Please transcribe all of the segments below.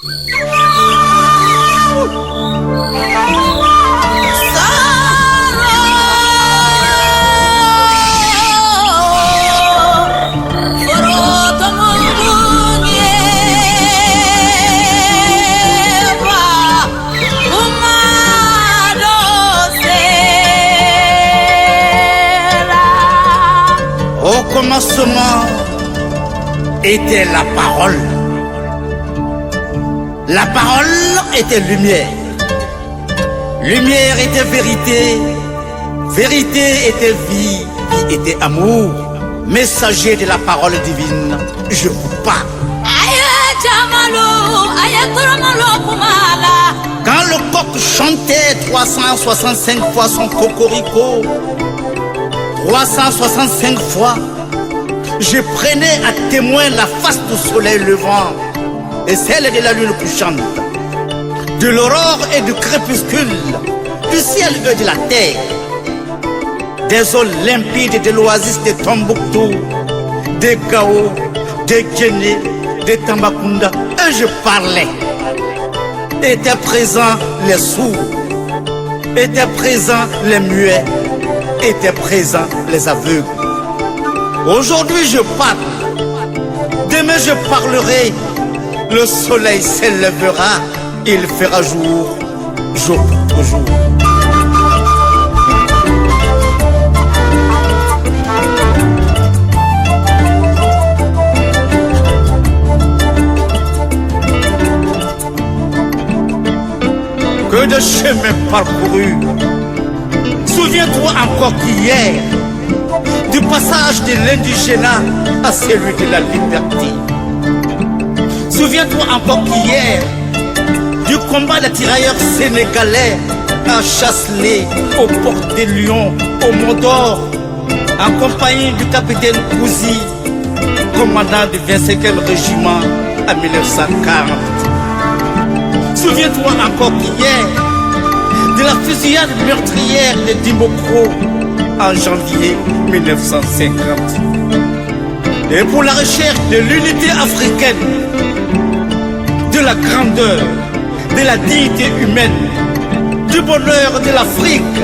Au commencement était la parole. La parole était lumière. Lumière était vérité. Vérité était vie. Vie était amour. Messager de la parole divine, je vous parle. Quand le coq chantait 365 fois son cocorico, 365 fois, je prenais à témoin la face du soleil levant et celle de la lune couchante, de l'aurore et du crépuscule, du ciel et de la terre, des eaux limpides de l'oasis de Tombouctou, des Gao, des Guinée, des Tambacounda, et je parlais. Étaient présents les sourds, étaient présents les muets, étaient présents les aveugles. Aujourd'hui je parle, demain je parlerai. Le soleil s'élèvera, il fera jour, jour pour jour. Que de chemins parcourus. Souviens-toi encore qu'hier, du passage de l'indigénat à celui de la liberté. Souviens-toi encore qu'hier, du combat des tirailleurs sénégalais à Chasselet, aux portes des Lions, au Mont d'Or, en compagnie du capitaine Kouzi, commandant du 25e régiment en 1940. Souviens-toi encore qu'hier, de la fusillade meurtrière de Dimokro en janvier 1950. Et pour la recherche de l'unité africaine, de la grandeur, de la dignité humaine, du bonheur de l'Afrique,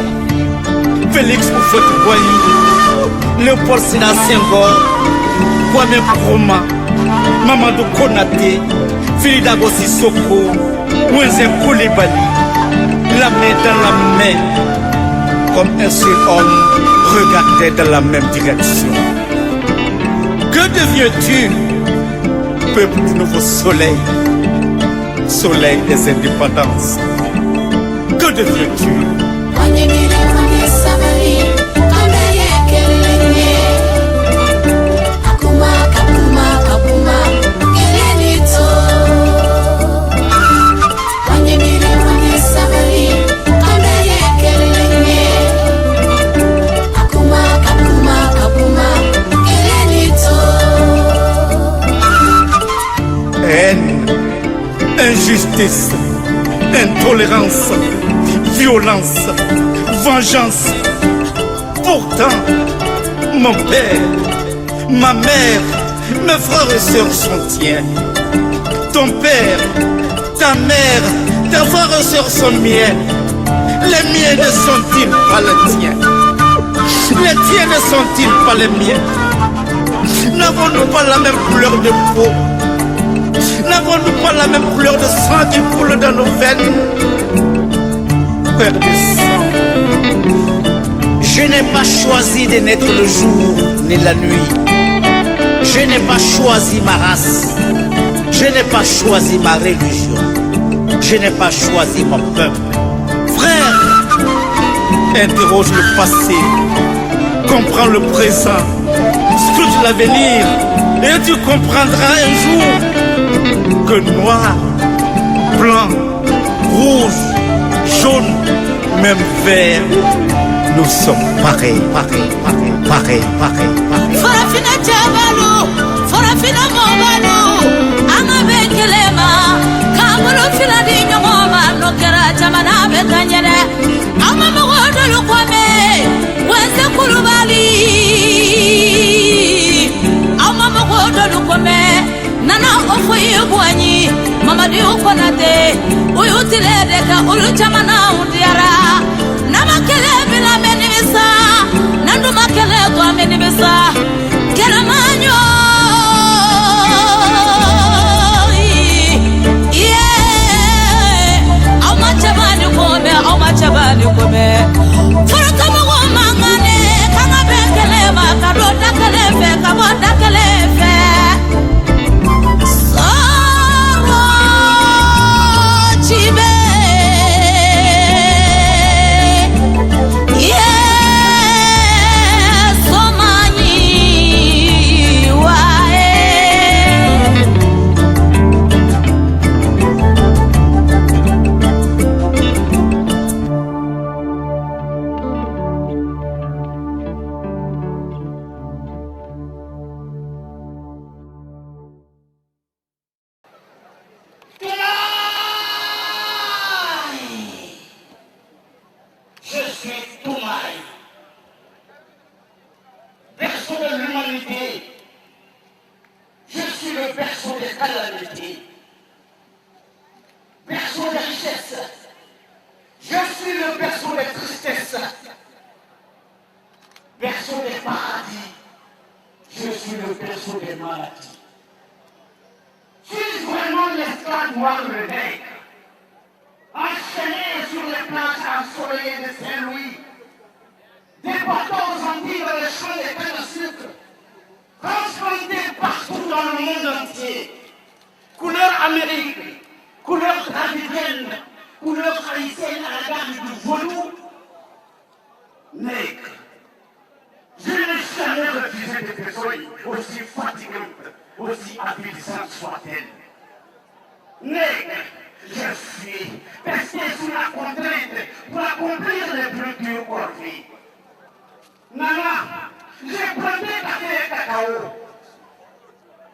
Félix Houphouët-Boigny, Léopold Sédar Senghor, Kwame Nkrumah, Mamadou Konaté, Frida Sissoko, Moïse Koulibaly, la main dans la main, comme un seul homme regardait dans la même direction. Que deviens-tu, peuple du nouveau soleil, soleil des indépendances? Que deviens-tu? Injustice, intolérance, violence, vengeance. Pourtant, mon père, ma mère, mes frères et sœurs sont tiens. Ton père, ta mère, tes frères et sœurs sont miens. Les miens ne sont-ils pas les tiens? Les tiens ne sont-ils pas les miens? N'avons-nous pas la même couleur de peau? N'avons-nous pas la même couleur de sang qui coule dans nos veines? Père de sang, je n'ai pas choisi de naître le jour ni la nuit. Je n'ai pas choisi ma race. Je n'ai pas choisi ma religion. Je n'ai pas choisi mon peuple. Frère, interroge le passé, comprends le présent, scrute l'avenir, et tu comprendras un jour que noir, blanc, rouge, jaune, même vert, nous sommes pareils, pareils, pareils, pareils, pareils, pareils. Farafina Jabalo, Farafina Mobalo, Amabe Kelema, Kamalo Filadi Nyoma, Nokera Jamana Bekanyere, Amamodo Lukwame, Wese Kulubali, Amamodo Lukwame, Nana Ofoye Boigny, Mamadou konate uyutile deka uluchamana undiara namakele bila menibisa nandu makele kwa menibisa kelamanyo Chabani kome Furta mwa mangane Kanga bekele Makaroda kelefe Kaboda kelefe Soro Chibe Yeah Somanyi Wae Couleur Amérique, couleur dravidienne, couleur haïtienne à la garde du Volou, nègre. Je n'ai jamais refusé de personnes aussi fatigantes, aussi avilissantes soient-elles. Nègre, je suis resté sous la contrainte pour accomplir les plus dures corvées. Nana, j'ai planté café et cacao.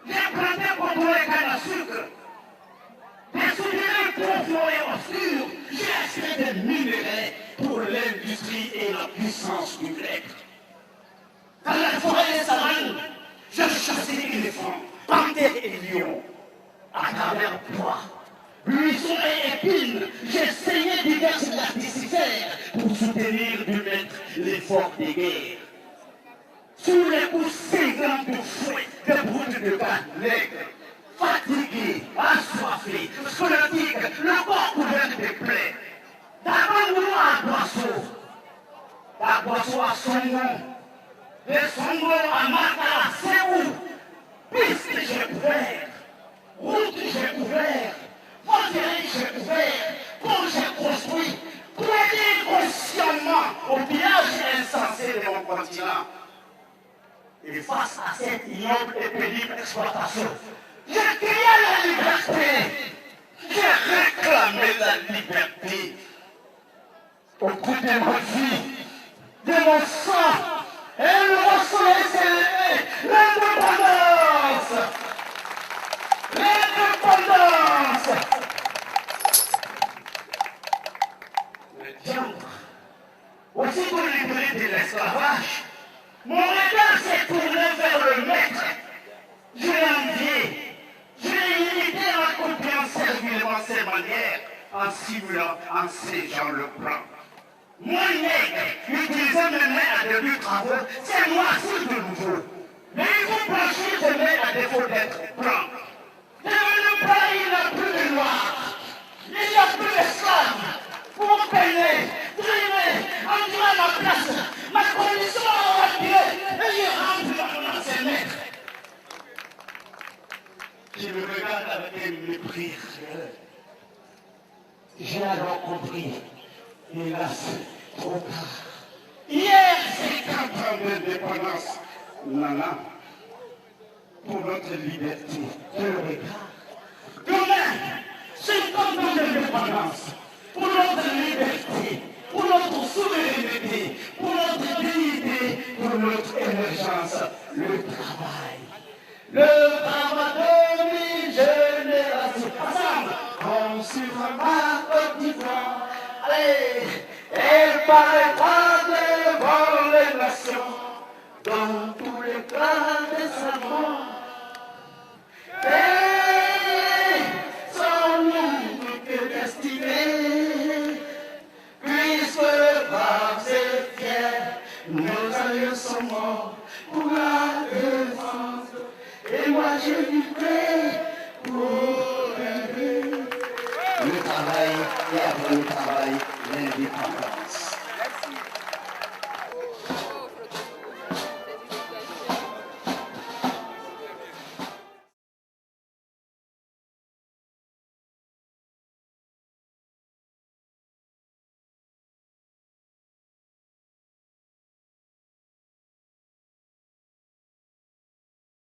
J'ai planté coton et canne à sucre. Des souvenirs profonds et obscurs, j'ai acheté des minerais pour l'industrie et la puissance du grec. Dans la forêt des savanes, je chassais éléphants, panthères et lions. À travers bois, buissons et épines, j'ai saigné diverses plasticifères pour soutenir du maître l'effort des guerres. Sous les coups saisants de fouet, des brutes de gars nègres, fatigués, assoiffés, squelettiques, le corps couvert de plaies. D'Abangoulou à Boisseau à Songon, de Songon à Makala, c'est où? Piste j'ai couvert, route j'ai couvert, frontière j'ai couvert, pont j'ai construit, prêté consciemment au pillage insensé de mon continent. Et face à cette ignoble et pénible exploitation, j'ai crié la liberté. J'ai réclamé la liberté. Au bout de ma vie, de mon sang, et le soleil s'est levé. L'indépendance. L'indépendance. Le diable, aussi pour libérer de l'esclavage, mon regard s'est tourné vers le maître. Je l'ai envié. Je l'ai imité en copiant servilement ses manières, en simulant, en ségeant le plan. Moi, nègre, utiliser mes mains à de durs travaux, c'est noircir de nouveau. Mais il faut blanchir de mains à défaut d'être blanc. Devant le blanc, il n'y a plus de noir. Il n'y a plus d'esclaves. Pour peiner, trimer, entrer à ma place, ma condition à pied, et je rentre dans mon ancien maître. Je me regarde avec un mépris. J'ai alors compris. Hélas, trop tard. Hier, c'est 4 ans d'indépendance. Nana, pour notre liberté, je le regarde. Demain, 50 ans d'indépendance. Pour notre liberté, pour notre souveraineté, pour notre dignité, pour notre émergence, le travail. Le travail de mi-génération. Ensemble, comme sur ma Côte d'Ivoire. Allez, elle paraîtra devant les nations, dans tous les plats des savants. Et son nom. Jésus.